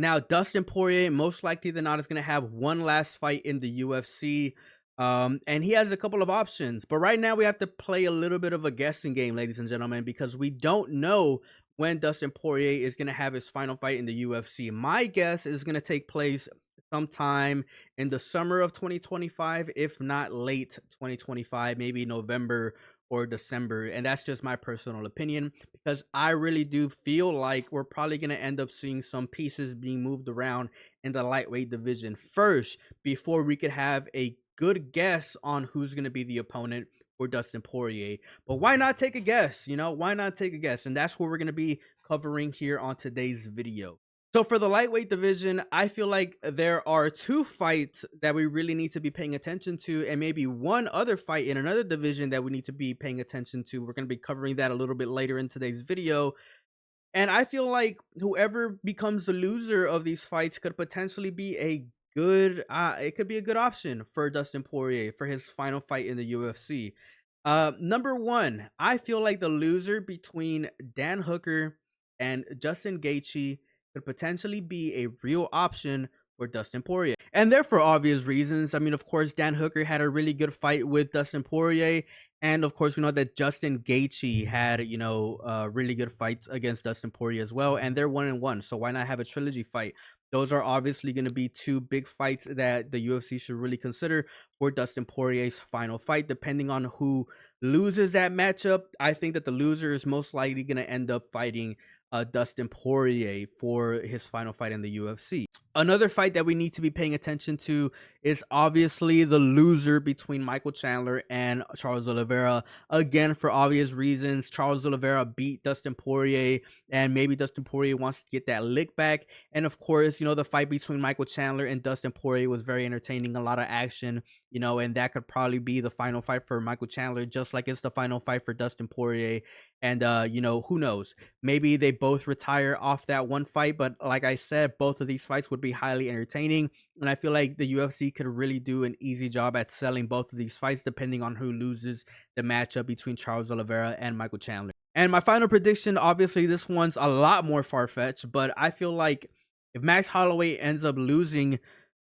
Now, Dustin Poirier, most likely than not, is going to have one last fight in the UFC. And he has a couple of options. But right now, we have to play a little bit of a guessing game, ladies and gentlemen, because we don't know when Dustin Poirier is going to have his final fight in the UFC. My guess is going to take place sometime in the summer of 2025, if not late 2025, maybe November or December. And that's just my personal opinion because I really do feel like we're probably going to end up seeing some pieces being moved around in the lightweight division first before we could have a good guess on who's going to be the opponent for Dustin Poirier. But why not take a guess? Why not take a guess? And that's what we're going to be covering here on today's video. So for the lightweight division, I feel like there are two fights that we really need to be paying attention to, and maybe one other fight in another division that we need to be paying attention to. We're going to be covering that a little bit later in today's video. And I feel like whoever becomes the loser of these fights could potentially be a good it could be a good option for Dustin Poirier for his final fight in the UFC. Number one, I feel like the loser between Dan Hooker and Justin Gaethje could potentially be a real option for Dustin Poirier. And there for obvious reasons. I mean, of course, Dan Hooker had a really good fight with Dustin Poirier. And of course, we know that Justin Gaethje had, really good fights against Dustin Poirier as well. And they're 1-1. So why not have a trilogy fight? Those are obviously going to be two big fights that the UFC should really consider for Dustin Poirier's final fight. Depending on who loses that matchup, I think that the loser is most likely going to end up fighting Dustin Poirier for his final fight in the UFC. Another fight that we need to be paying attention to is obviously the loser between Michael Chandler and Charles Oliveira. Again, for obvious reasons, Charles Oliveira beat Dustin Poirier, and maybe Dustin Poirier wants to get that lick back. And of course, the fight between Michael Chandler and Dustin Poirier was very entertaining, a lot of action, and that could probably be the final fight for Michael Chandler, just like it's the final fight for Dustin Poirier. And, who knows? Maybe they both retire off that one fight, but like I said, both of these fights would be highly entertaining, and I feel like the UFC could really do an easy job at selling both of these fights depending on who loses the matchup between Charles Oliveira and Michael Chandler. And my final prediction, obviously this one's a lot more far-fetched, but I feel like if Max Holloway ends up losing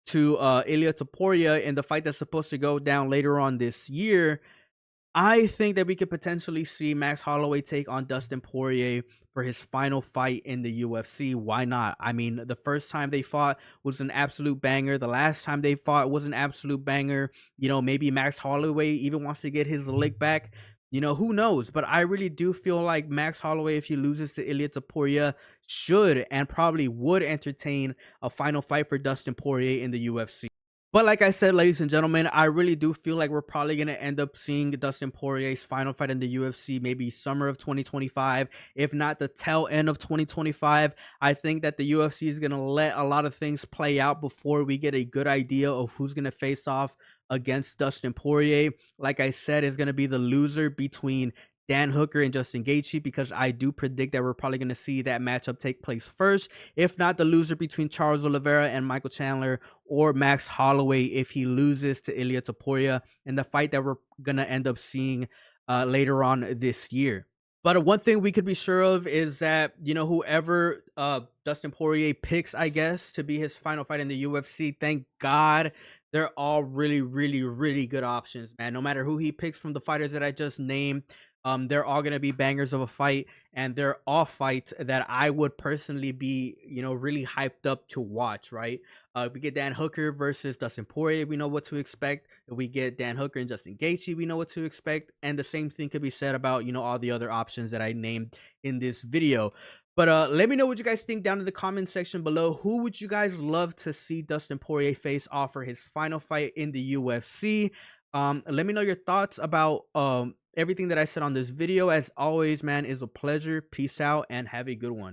to Ilia Topuria in the fight that's supposed to go down later on this year, I think that we could potentially see Max Holloway take on Dustin Poirier for his final fight in the UFC. Why not? I mean, the first time they fought was an absolute banger. The last time they fought was an absolute banger. Maybe Max Holloway even wants to get his lick back. Who knows? But I really do feel like Max Holloway, if he loses to Ilia Topuria, should and probably would entertain a final fight for Dustin Poirier in the UFC. But like I said, ladies and gentlemen, I really do feel like we're probably going to end up seeing Dustin Poirier's final fight in the UFC maybe summer of 2025, if not the tail end of 2025. I think that the UFC is going to let a lot of things play out before we get a good idea of who's going to face off against Dustin Poirier. Like I said, it's going to be the loser between Dan Hooker and Justin Gaethje, because I do predict that we're probably going to see that matchup take place first. If not, the loser between Charles Oliveira and Michael Chandler, or Max Holloway if he loses to Ilia Topuria in the fight that we're going to end up seeing later on this year. But one thing we could be sure of is that, whoever Dustin Poirier picks, I guess, to be his final fight in the UFC, thank God, they're all really, really, really good options, man. No matter who he picks from the fighters that I just named, they're all going to be bangers of a fight, and they're all fights that I would personally be, really hyped up to watch, right? If we get Dan Hooker versus Dustin Poirier, we know what to expect. If we get Dan Hooker and Justin Gaethje, we know what to expect. And the same thing could be said about, all the other options that I named in this video. But let me know what you guys think down in the comment section below. Who would you guys love to see Dustin Poirier face off for his final fight in the UFC? Let me know your thoughts about everything that I said on this video. As always, man, is a pleasure. Peace out and have a good one.